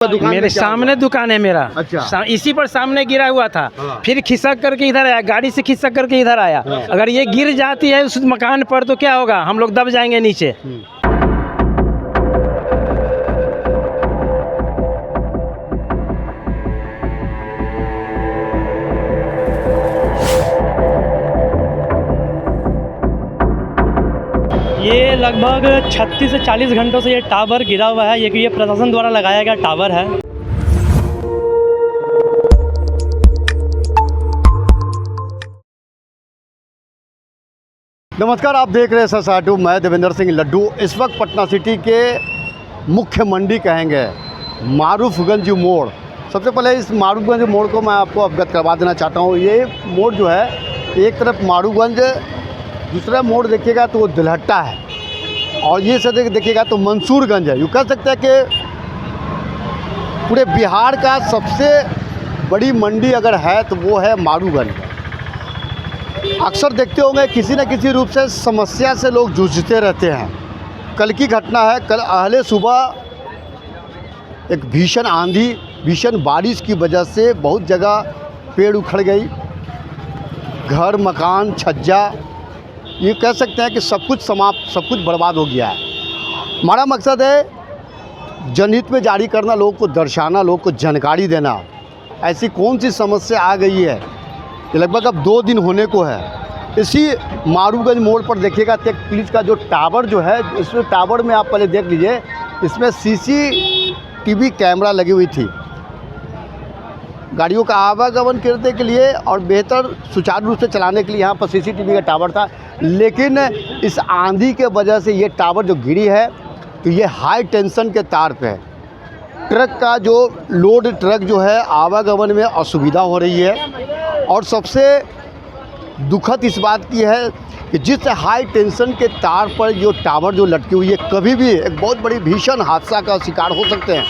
मेरे सामने दुकान है मेरा। अच्छा। इसी पर सामने गिरा हुआ था। हाँ। फिर खिसक करके इधर आया, गाड़ी से खिसक करके इधर आया। हाँ। अगर ये गिर जाती है उस मकान पर तो क्या होगा, हम लोग दब जाएंगे नीचे। ये लगभग 36 से 40 घंटों से ये टावर गिरा हुआ है। ये प्रशासन द्वारा लगाया गया टावर है। नमस्कार, आप देख रहे हैं SR2। मैं देवेंद्र सिंह लड्डू। इस वक्त पटना सिटी के मुख्य मंडी कहेंगे मारूफगंज मोड़। सबसे पहले इस मारूफगंज मोड़ को मैं आपको अवगत करवा देना चाहता हूँ। ये मोड़ जो है, एक तरफ मारूफगंज, दूसरा मोड़ देखिएगा तो वो दिलहट्टा है, और ये से देखिएगा तो मंसूरगंज है। यूँ कह सकते हैं कि पूरे बिहार का सबसे बड़ी मंडी अगर है तो वो है मारूगंज। अक्सर देखते होंगे किसी न किसी रूप से समस्या से लोग जूझते रहते हैं। कल की घटना है, कल अहले सुबह एक भीषण आंधी, भीषण बारिश की वजह से बहुत जगह पेड़ उखड़ गई, घर, मकान, छज्जा, ये कह सकते हैं कि सब कुछ समाप्त, सब कुछ बर्बाद हो गया है। हमारा मकसद है जनहित में जारी करना, लोगों को दर्शाना, लोगों को जानकारी देना। ऐसी कौन सी समस्या आ गई है, ये लगभग अब 2 दिन होने को है। इसी मारूगंज मोड़ पर देखिएगा तो एक पुलिस का जो टावर जो है, इसमें टावर में आप पहले देख लीजिए, इसमें CCTV कैमरा लगी हुई थी गाड़ियों का आवागमन करने के लिए और बेहतर सुचारू रूप से चलाने के लिए। यहाँ पर CCTV का टावर था, लेकिन इस आंधी के वजह से ये टावर जो गिरी है तो ये हाई टेंशन के तार पे है। ट्रक का जो लोड ट्रक जो है, आवागमन में असुविधा हो रही है। और सबसे दुखद इस बात की है कि जिस हाई टेंशन के तार पर जो टावर जो लटकी हुई है, कभी भी एक बहुत बड़ी भीषण हादसा का शिकार हो सकते हैं।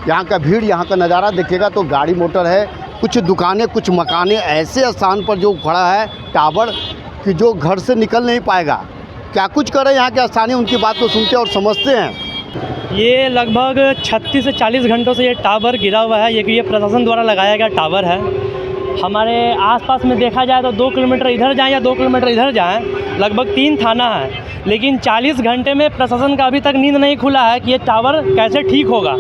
यहाँ का भीड़, यहाँ का नज़ारा देखिएगा तो गाड़ी मोटर है, कुछ दुकानें, कुछ मकानें ऐसे स्थान पर जो खड़ा है टावर कि जो घर से निकल नहीं पाएगा। क्या कुछ करे यहाँ के स्थानीय, उनकी बात को सुनते और समझते हैं। ये लगभग 36 से 40 घंटों से ये टावर गिरा हुआ है। ये प्रशासन द्वारा लगाया गया टावर है। हमारे आसपास में देखा जाए तो 2 किलोमीटर इधर जाएं या 2 किलोमीटर इधर जाएं, लगभग 3 थाना है। लेकिन 40 घंटे में प्रशासन का अभी तक नींद नहीं खुला है कि ये टावर कैसे ठीक होगा।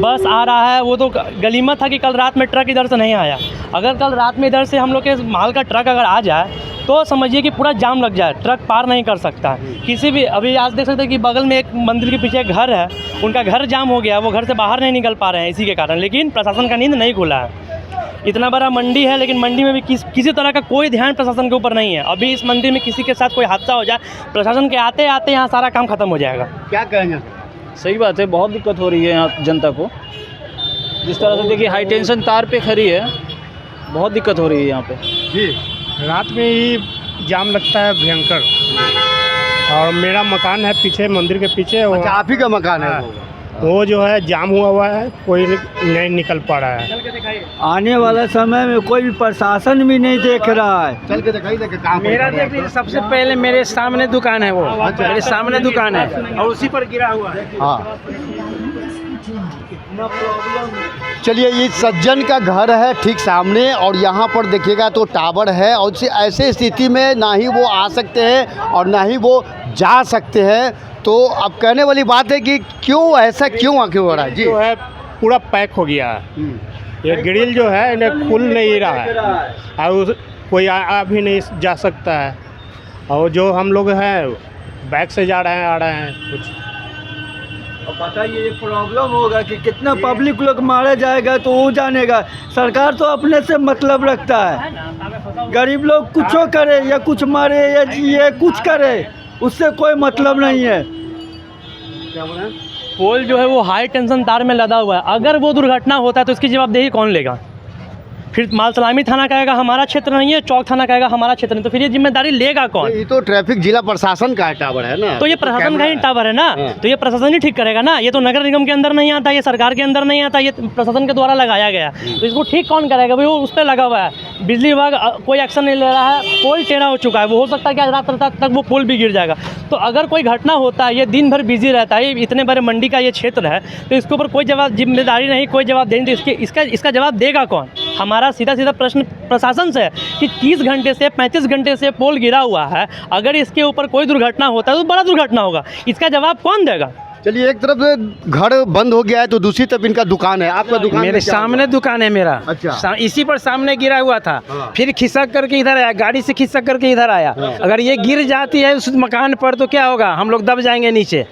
बस आ रहा है, वो तो गलीमत था कि कल रात में ट्रक इधर से नहीं आया। अगर कल रात में इधर से हम लोग के माल का ट्रक अगर आ जाए तो समझिए कि पूरा जाम लग जाए, ट्रक पार नहीं कर सकता किसी भी। अभी आज देख सकते हैं कि बगल में एक मंदिर के पीछे एक घर है, उनका घर जाम हो गया, वो घर से बाहर नहीं निकल पा रहे हैं इसी के कारण। लेकिन प्रशासन का नींद नहीं खुला है। इतना बड़ा मंडी है, लेकिन मंडी में भी किसी तरह का कोई ध्यान प्रशासन के ऊपर नहीं है। अभी इस मंडी में किसी के साथ कोई हादसा हो जाए, प्रशासन के आते आते यहाँ सारा काम खत्म हो जाएगा। क्या कहेंगे? सही बात है, बहुत दिक्कत हो रही है यहाँ जनता को। जिस तरह से देखिए हाई टेंशन तार पे खड़ी है, बहुत दिक्कत हो रही है यहाँ पे जी। रात में ही जाम लगता है भयंकर, और मेरा मकान है पीछे, मंदिर के पीछे। अच्छा, आप ही का मकान है? वो जो है जाम हुआ है, कोई नहीं निकल पा रहा है। आने वाला समय में कोई भी प्रशासन भी नहीं देख रहा है। चल के दिखाई दे के काम मेरा देख लीजिए, सबसे पहले मेरे सामने दुकान है, वो मेरे सामने दुकान है और उसी पर गिरा हुआ है। हाँ, चलिए, ये सज्जन का घर है ठीक सामने, और यहाँ पर देखिएगा तो टावर है। और ऐसे स्थिति में ना ही वो आ सकते हैं और ना ही वो जा सकते हैं। तो अब कहने वाली बात है कि क्यों ऐसा, क्यों आखिर हो रहा है जी? जो है पूरा पैक हो गया है। ये ग्रिल जो है इन्हें खुल नहीं रहा है, और कोई आ भी नहीं जा सकता है। और जो हम लोग हैं बैक से जा रहे हैं, आ रहे हैं कुछ। अब बताइए, ये प्रॉब्लम होगा कि कितना पब्लिक लोग मारा जाएगा तो वो जानेगा। सरकार तो अपने से मतलब रखता है, गरीब लोग कुछ करे या कुछ मारे या ये कुछ करे, उससे कोई मतलब नहीं है। क्या बोल रहे हैं? पोल जो है वो हाई टेंशन तार में लदा हुआ है। अगर वो दुर्घटना होता है तो इसकी जवाबदेही कौन लेगा? फिर मालसलामी थाना कहेगा हमारा क्षेत्र नहीं है, चौक थाना कहेगा हमारा क्षेत्र नहीं, तो फिर ये जिम्मेदारी लेगा कौन? ये तो ट्रैफिक जिला प्रशासन का टावर है ना, तो ये प्रशासन का ही टावर है ना, तो ये प्रशासन ही ठीक करेगा ना। ये तो नगर निगम के अंदर नहीं आता, ये सरकार के अंदर नहीं आता, ये प्रशासन के द्वारा लगाया गया, तो इसको ठीक कौन करेगा? भाई वो उस पर लगा हुआ है, बिजली विभाग कोई एक्शन नहीं ले रहा है, पोल टेढ़ा हो चुका है, वो हो सकता है कि आज रात तक वो पोल भी गिर जाएगा। तो अगर कोई घटना होता है, ये दिन भर बिजी रहता है, इतने बड़े मंडी का ये क्षेत्र है, तो इसके ऊपर कोई जिम्मेदारी नहीं, कोई जवाब देंगे, तो इसका जवाब देगा कौन? हमारा सीधा प्रश्न प्रशासन से है कि 30 घंटे से 35 घंटे से पोल गिरा हुआ है, अगर इसके ऊपर कोई दुर्घटना होता है तो बड़ा दुर्घटना होगा, इसका जवाब कौन देगा? चलिए, एक तरफ से घर बंद हो गया है तो दूसरी तरफ इनका दुकान है। आपका दुकान मेरे सामने दुकान है मेरा। अच्छा। इसी पर सामने गिरा हुआ था, हाँ। फिर खिसक करके इधर आया, गाड़ी से खिसक करके इधर आया। अगर ये गिर जाती है उस मकान पर तो क्या होगा? हम लोग दब जाएंगे नीचे,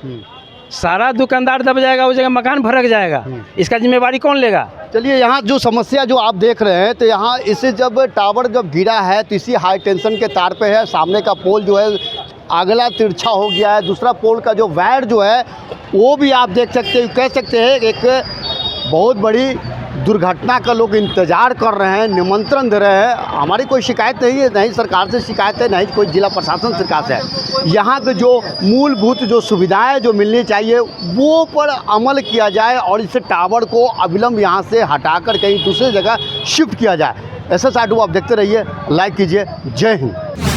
सारा दुकानदार दब जाएगा, उस जगह मकान भड़क जाएगा, इसका जिम्मेवारी कौन लेगा? चलिए, यहाँ जो समस्या जो आप देख रहे हैं, तो यहाँ इसे जब टावर जब गिरा है तो इसी हाई टेंशन के तार पे है, सामने का पोल जो है अगला तिरछा हो गया है, दूसरा पोल का जो वायर जो है वो भी आप देख सकते हैं, कह सकते हैं एक बहुत बड़ी दुर्घटना का लोग इंतज़ार कर रहे हैं, निमंत्रण दे रहे हैं। हमारी कोई शिकायत नहीं है, नहीं सरकार से शिकायत है, नहीं कोई जिला प्रशासन सरकार से है। यहाँ के जो मूलभूत जो सुविधाएं जो मिलनी चाहिए वो पर अमल किया जाए और इस टावर को अविलंब यहाँ से हटाकर कहीं दूसरी जगह शिफ्ट किया जाए। ऐसा साइड आप देखते रहिए, लाइक कीजिए। जय हिंद।